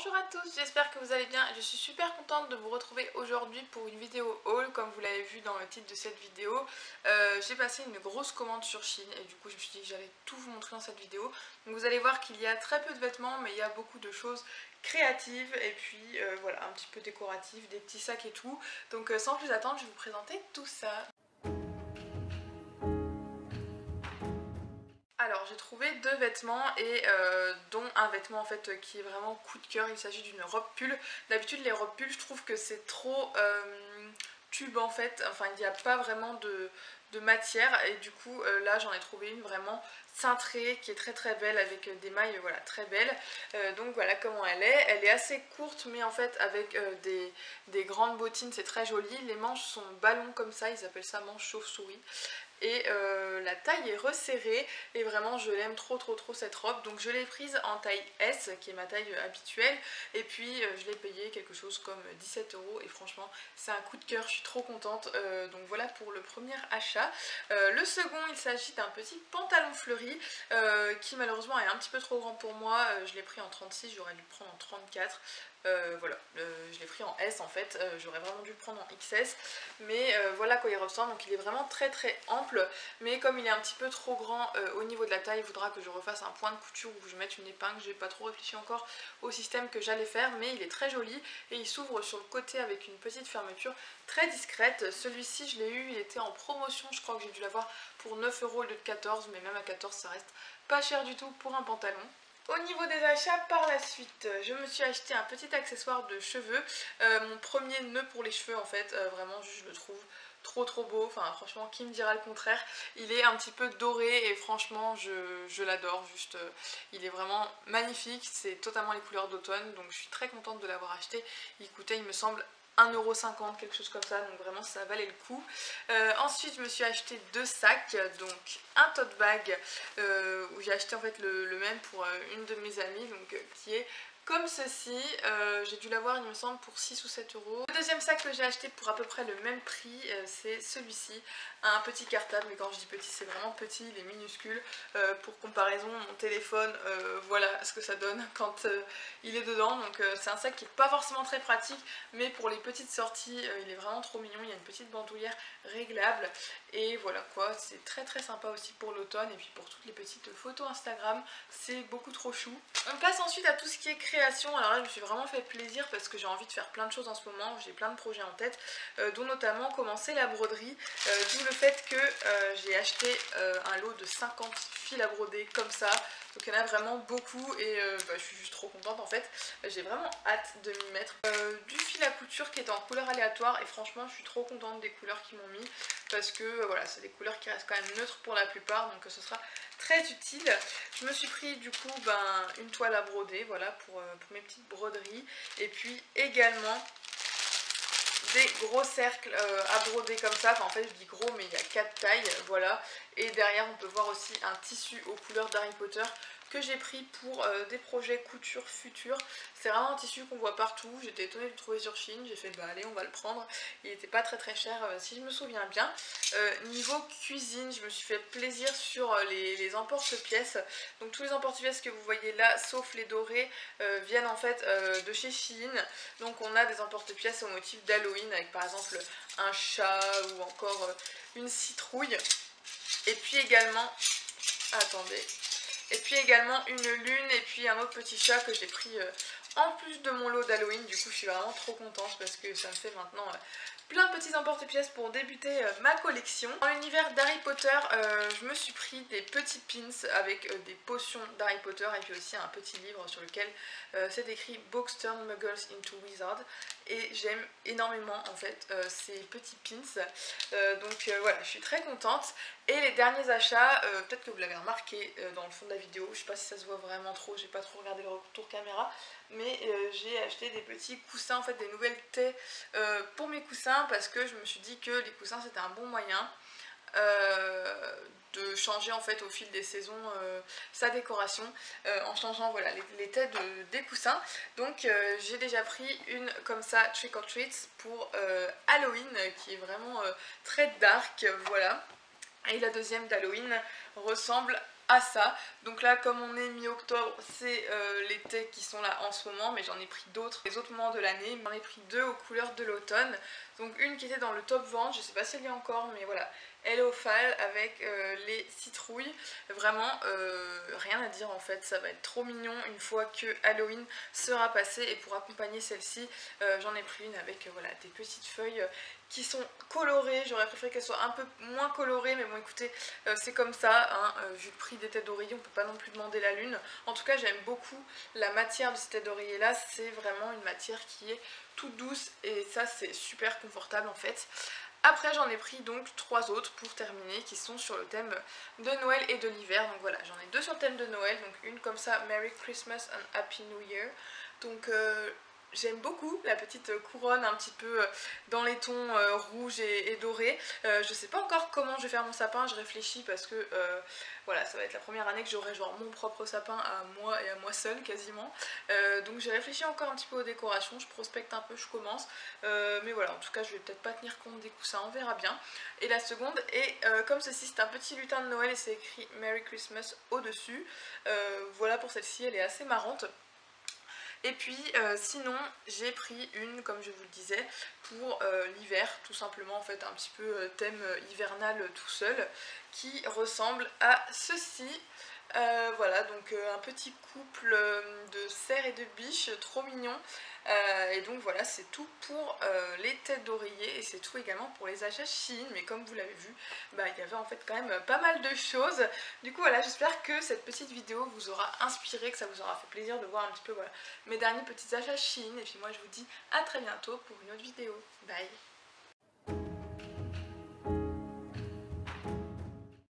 Bonjour à tous, j'espère que vous allez bien. Je suis super contente de vous retrouver aujourd'hui pour une vidéo haul. Comme vous l'avez vu dans le titre de cette vidéo, j'ai passé une grosse commande sur Shein et du coup je me suis dit que j'allais tout vous montrer dans cette vidéo. Donc vous allez voir qu'il y a très peu de vêtements mais il y a beaucoup de choses créatives et puis voilà, un petit peu décoratives, des petits sacs et tout. Donc sans plus attendre, je vais vous présenter tout ça. Alors j'ai trouvé deux vêtements et dont un vêtement en fait qui est vraiment coup de cœur. Il s'agit d'une robe pull. D'habitude les robes pull je trouve que c'est trop tube en fait, enfin il n'y a pas vraiment de matière et du coup là j'en ai trouvé une vraiment cintrée qui est très très belle avec des mailles voilà très belles. Donc voilà comment elle est assez courte mais en fait avec des grandes bottines, c'est très joli. Les manches sont ballons comme ça, ils appellent ça manches chauve-souris et la taille est resserrée et vraiment je l'aime trop cette robe, donc je l'ai prise en taille S qui est ma taille habituelle et puis je l'ai payée quelque chose comme 17 € et franchement c'est un coup de cœur, je suis trop contente. Donc voilà pour le premier achat. Le second, il s'agit d'un petit pantalon fleuri qui malheureusement est un petit peu trop grand pour moi. Je l'ai pris en 36, j'aurais dû le prendre en 34. Voilà, je l'ai pris en S en fait, j'aurais vraiment dû le prendre en XS, mais voilà quoi il ressemble. Donc il est vraiment très ample, mais comme il est un petit peu trop grand au niveau de la taille, il faudra que je refasse un point de couture où je mette une épingle. J'ai pas trop réfléchi encore au système que j'allais faire, mais il est très joli et il s'ouvre sur le côté avec une petite fermeture très discrète. Celui-ci je l'ai eu, il était en promotion, je crois que j'ai dû l'avoir pour 9 € au lieu de 14, mais même à 14 ça reste pas cher du tout pour un pantalon. Au niveau des achats, par la suite, je me suis acheté un petit accessoire de cheveux, mon premier nœud pour les cheveux en fait, vraiment je le trouve trop beau, enfin franchement qui me dira le contraire. Il est un petit peu doré et franchement je l'adore, juste il est vraiment magnifique, c'est totalement les couleurs d'automne, donc je suis très contente de l'avoir acheté. Il coûtait il me semble 1,50 €, quelque chose comme ça, donc vraiment ça valait le coup. Ensuite je me suis acheté deux sacs, donc un tote bag où j'ai acheté en fait le même pour une de mes amies, donc qui est comme ceci. J'ai dû l'avoir il me semble pour 6 ou 7 €. Le deuxième sac que j'ai acheté pour à peu près le même prix, c'est celui-ci, un petit cartable, mais quand je dis petit c'est vraiment petit, il est minuscule. Pour comparaison, mon téléphone, voilà ce que ça donne quand il est dedans. Donc c'est un sac qui n'est pas forcément très pratique, mais pour les petites sorties il est vraiment trop mignon. Il y a une petite bandoulière réglable et voilà quoi, c'est très sympa aussi pour l'automne et puis pour toutes les petites photos Instagram, c'est beaucoup trop chou. On passe ensuite à tout ce qui est création. Alors là je me suis vraiment fait plaisir parce que j'ai envie de faire plein de choses en ce moment, j'ai plein de projets en tête, dont notamment commencer la broderie, d'où le fait que j'ai acheté un lot de 50 fils à broder comme ça. Donc il y en a vraiment beaucoup et je suis juste trop contente en fait. J'ai vraiment hâte de m'y mettre. Du fil à couture qui est en couleur aléatoire et franchement je suis trop contente des couleurs qu'ils m'ont mis parce que voilà, c'est des couleurs qui restent quand même neutres pour la plupart, donc ce sera très utile. Je me suis pris du coup une toile à broder, voilà, pour mes petites broderies, et puis également des gros cercles à broder comme ça. Enfin en fait je dis gros mais il y a 4 tailles, voilà. Et derrière on peut voir aussi un tissu aux couleurs d'Harry Potter que j'ai pris pour des projets couture futurs. C'est vraiment un tissu qu'on voit partout, j'étais étonnée de le trouver sur Shein, j'ai fait bah allez on va le prendre. Il était pas très cher si je me souviens bien. Niveau cuisine, je me suis fait plaisir sur les emporte-pièces. Donc tous les emporte-pièces que vous voyez là, sauf les dorés, viennent en fait de chez Shein. Donc on a des emporte-pièces au motif d'Halloween avec par exemple un chat ou encore une citrouille. Et puis également, attendez, et puis également une lune et puis un autre petit chat que j'ai pris en plus de mon lot d'Halloween. Du coup je suis vraiment trop contente parce que ça me fait maintenant plein de petits emporte-pièces pour débuter ma collection. Dans l'univers d'Harry Potter, je me suis pris des petits pins avec des potions d'Harry Potter et puis aussi un petit livre sur lequel c'est écrit Books Turn Muggles into Wizards, et j'aime énormément en fait ces petits pins. Donc voilà, je suis très contente. Et les derniers achats, peut-être que vous l'avez remarqué dans le fond de la vidéo, je sais pas si ça se voit vraiment trop, j'ai pas trop regardé le retour caméra, mais j'ai acheté des petits coussins, en fait des nouvelles taies pour mes coussins, parce que je me suis dit que les coussins c'était un bon moyen de changer en fait au fil des saisons sa décoration en changeant voilà les têtes des coussins. Donc j'ai déjà pris une comme ça Trick or Treats pour Halloween qui est vraiment très dark, voilà. Et la deuxième d'Halloween ressemble à ça. Donc là comme on est mi-octobre, c'est les thés qui sont là en ce moment, mais j'en ai pris d'autres les autres moments de l'année. J'en ai pris deux aux couleurs de l'automne. Donc une qui était dans le top vente, je sais pas si elle y est encore, mais voilà, elle est au fall avec les citrouilles. Vraiment rien à dire en fait, ça va être trop mignon une fois que Halloween sera passé. Et pour accompagner celle-ci, j'en ai pris une avec voilà, des petites feuilles qui sont colorées. J'aurais préféré qu'elles soient un peu moins colorées, mais bon écoutez, c'est comme ça, hein, vu le prix des têtes d'oreiller, on peut pas non plus demander la lune. En tout cas j'aime beaucoup la matière de ces têtes d'oreiller là, c'est vraiment une matière qui est toute douce et ça c'est super confortable en fait. Après j'en ai pris donc trois autres pour terminer qui sont sur le thème de Noël et de l'hiver. Donc voilà, j'en ai deux sur le thème de Noël, donc une comme ça, Merry Christmas and Happy New Year. Donc j'aime beaucoup la petite couronne un petit peu dans les tons rouges et dorés. Je sais pas encore comment je vais faire mon sapin, je réfléchis parce que voilà, ça va être la première année que j'aurai genre mon propre sapin à moi et à moi seule quasiment. Donc j'ai réfléchi encore un petit peu aux décorations, je prospecte un peu, je commence. Mais voilà, en tout cas je vais peut-être pas tenir compte des coussins, on verra bien. Et la seconde est comme ceci, c'est un petit lutin de Noël et c'est écrit Merry Christmas au-dessus. Voilà pour celle-ci, elle est assez marrante. Et puis sinon j'ai pris une, comme je vous le disais, pour l'hiver, tout simplement en fait un petit peu thème hivernal tout seul, qui ressemble à ceci. Voilà, donc un petit couple de cerfs et de biches, trop mignon. Et donc voilà, c'est tout pour les têtes d'oreiller et c'est tout également pour les achats Shein. Mais comme vous l'avez vu, bah, il y avait en fait quand même pas mal de choses. Du coup voilà, j'espère que cette petite vidéo vous aura inspiré, que ça vous aura fait plaisir de voir un petit peu voilà, mes derniers petits achats Shein. Et puis moi je vous dis à très bientôt pour une autre vidéo. Bye!